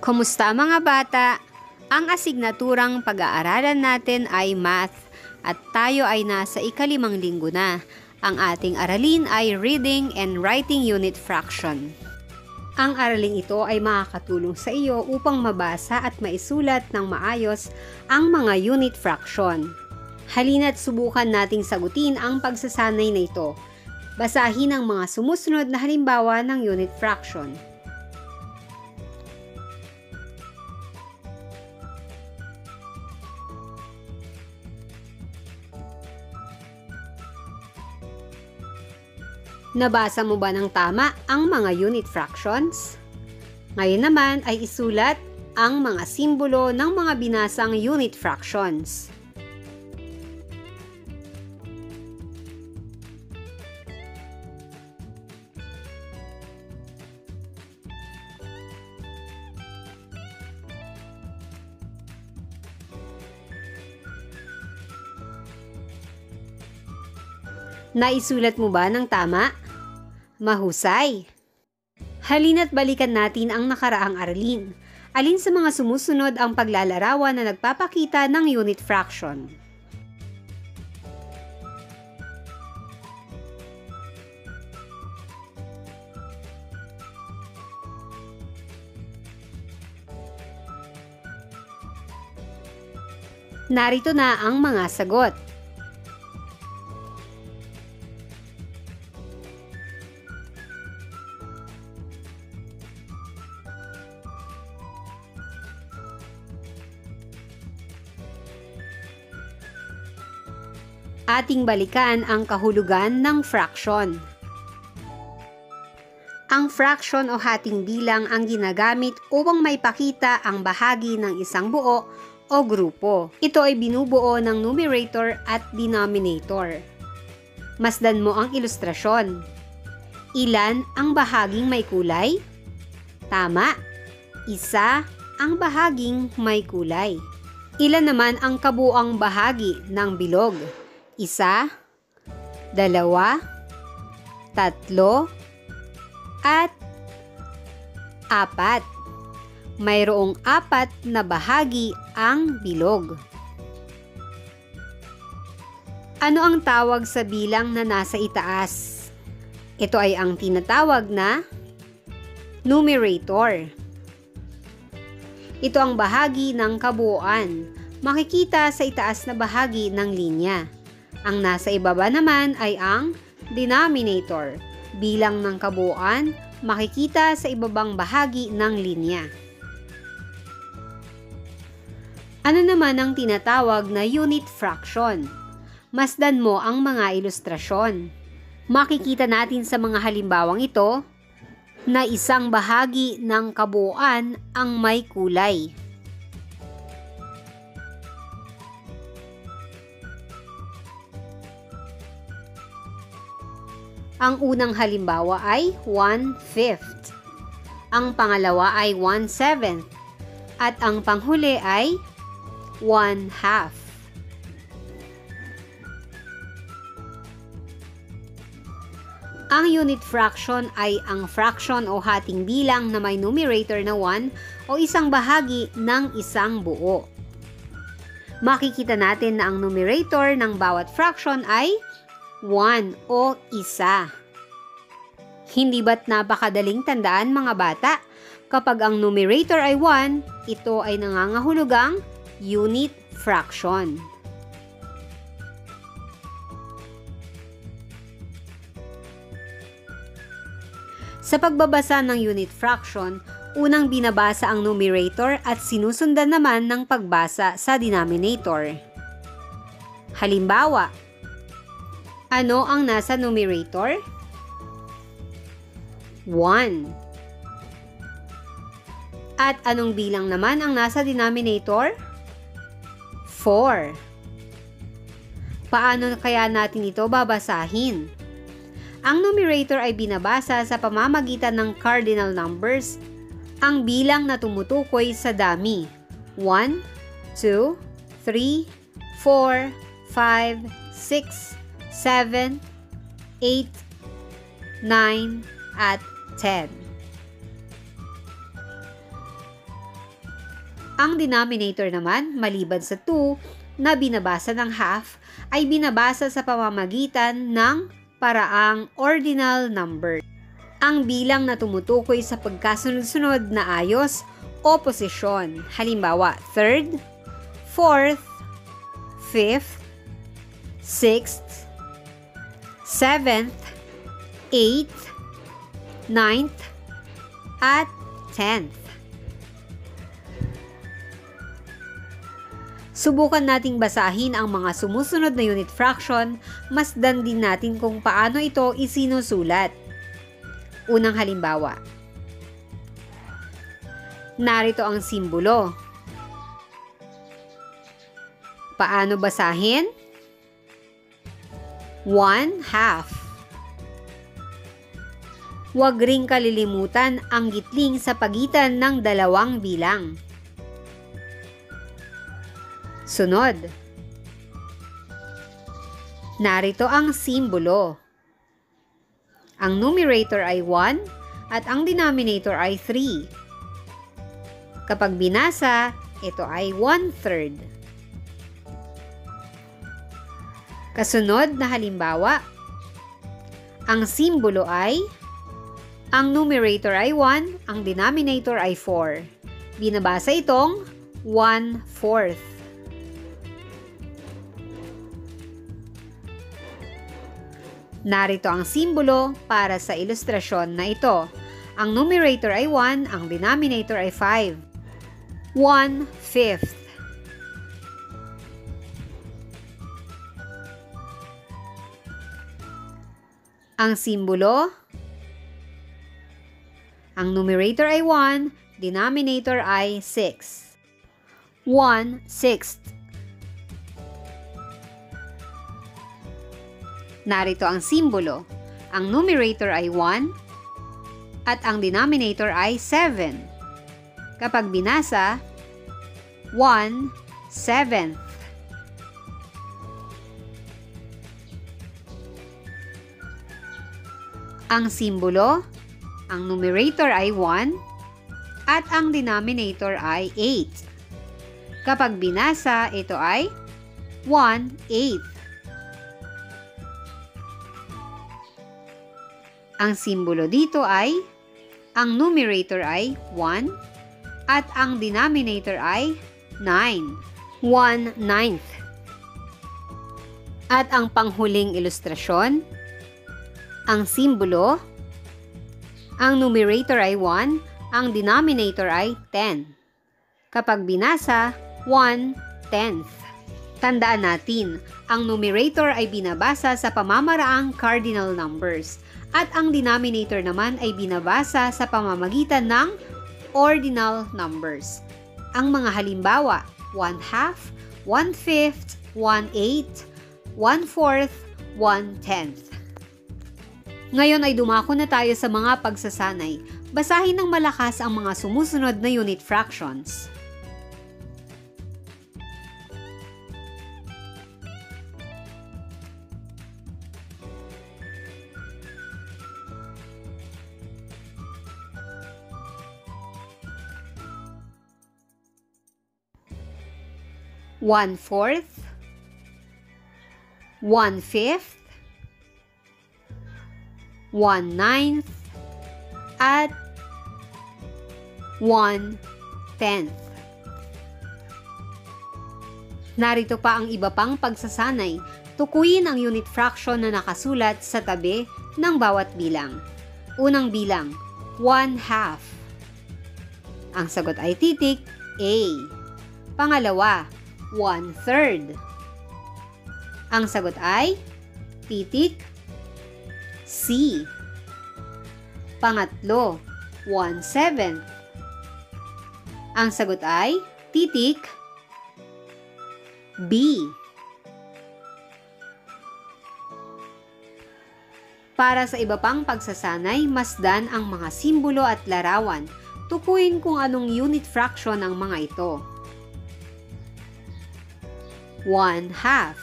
Kumusta mga bata? Ang asignaturang pag-aaralan natin ay Math at tayo ay nasa ikalimang linggo na. Ang ating aralin ay Reading and Writing Unit Fraction. Ang araling ito ay makakatulong sa iyo upang mabasa at maisulat ng maayos ang mga unit fraction. Halina't subukan nating sagutin ang pagsasanay na ito. Basahin ang mga sumusunod na halimbawa ng unit fraction. Nabasa mo ba ng tama ang mga unit fractions? Ngayon naman ay isulat ang mga simbolo ng mga binasang unit fractions. Naisulat mo ba ng tama? Mahusay! Halina't balikan natin ang nakaraang aralin. Alin sa mga sumusunod ang paglalarawan na nagpapakita ng unit fraction? Narito na ang mga sagot. Ating balikan ang kahulugan ng fraction. Ang fraction o hating bilang ang ginagamit upang maipakita ang bahagi ng isang buo o grupo. Ito ay binubuo ng numerator at denominator. Masdan mo ang ilustrasyon. Ilan ang bahaging may kulay? Tama, isa ang bahaging may kulay. Ilan naman ang kabuuang bahagi ng bilog? Isa, dalawa, tatlo, at apat. Mayroong apat na bahagi ang bilog. Ano ang tawag sa bilang na nasa itaas? Ito ay ang tinatawag na numerator. Ito ang bahagi ng kabuuan. Makikita sa itaas na bahagi ng linya. Ang nasa ibaba naman ay ang denominator. Bilang ng kabuuan, makikita sa ibabang bahagi ng linya. Ano naman ang tinatawag na unit fraction? Masdan mo ang mga ilustrasyon. Makikita natin sa mga halimbawang ito na isang bahagi ng kabuuan ang may kulay. Ang unang halimbawa ay 1/5. Ang pangalawa ay 1/7. At ang panghuli ay 1/2. Ang unit fraction ay ang fraction o hating bilang na may numerator na 1 o isang bahagi ng isang buo. Makikita natin na ang numerator ng bawat fraction ay 1 o isa. Hindi ba't napakadaling tandaan mga bata? Kapag ang numerator ay 1, ito ay nangangahulugang unit fraction. Sa pagbabasa ng unit fraction, unang binabasa ang numerator at sinusundan naman ng pagbasa sa denominator. Halimbawa, ano ang nasa numerator? 1. At anong bilang naman ang nasa denominator? 4. Paano kaya natin ito babasahin? Ang numerator ay binabasa sa pamamagitan ng cardinal numbers, ang bilang na tumutukoy sa dami. 1, 2, 3, 4, 5, 6, 7, 8, 9, at 10. Ang denominator naman, maliban sa 2 na binabasa ng half, ay binabasa sa pamamagitan ng paraang ordinal number. Ang bilang na tumutukoy sa pagkasunod-sunod na ayos o posisyon. Halimbawa, 3rd, 4th, 5th, 6th, 7th, 8th, 9th, at 10th. Subukan nating basahin ang mga sumusunod na unit fraction, masdan din natin kung paano ito isinusulat. Unang halimbawa. Narito ang simbolo. Paano basahin? 1/2. Huwag ring kalilimutan ang gitling sa pagitan ng dalawang bilang. Sunod. Narito ang simbolo. Ang numerator ay 1 at ang denominator ay 3. Kapag binasa, ito ay 1/3. Kasunod na halimbawa, ang simbolo ay, ang numerator ay 1, ang denominator ay 4. Binabasa itong 1/4. Narito ang simbolo para sa ilustrasyon na ito. Ang numerator ay 1, ang denominator ay 5. 1/5. Ang simbolo, ang numerator ay 1, denominator ay 6. 1/6. Narito ang simbolo. Ang numerator ay 1 at ang denominator ay 7. Kapag binasa, 1/7. Ang simbolo, ang numerator ay 1 at ang denominator ay 8. Kapag binasa, ito ay 1/8. Ang simbolo dito ay, ang numerator ay 1 at ang denominator ay 9. 1/9. At ang panghuling ilustrasyon, ang simbolo, ang numerator ay 1, ang denominator ay 10. Kapag binasa, 1/10. Tandaan natin, ang numerator ay binabasa sa pamamaraang cardinal numbers at ang denominator naman ay binabasa sa pamamagitan ng ordinal numbers. Ang mga halimbawa, 1/2, 1/5, 1/8, 1/4, 1/10. Ngayon ay dumako na tayo sa mga pagsasanay. Basahin ng malakas ang mga sumusunod na unit fractions. One-fourth, 1/5, 1/9, at 1/10. Narito pa ang iba pang pagsasanay. Tukuyin ang unit fraction na nakasulat sa tabi ng bawat bilang. Unang bilang, 1/2. Ang sagot ay titik A. Pangalawa, 1/3. Ang sagot ay titik C. Pangatlo, 1/7. Ang sagot ay titik B. Para sa iba pang pagsasanay, masdan ang mga simbolo at larawan. Tukuyin kung anong unit fraction ang mga ito. 1/2.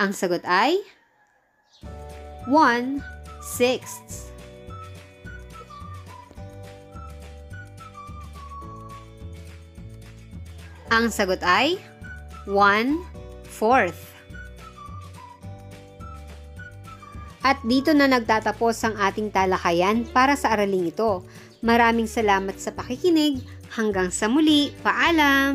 Ang sagot ay 1/6. Ang sagot ay 1/4. At dito na nagtatapos ang ating talakayan para sa araling ito. Maraming salamat sa pakikinig. Hanggang sa muli, paalam!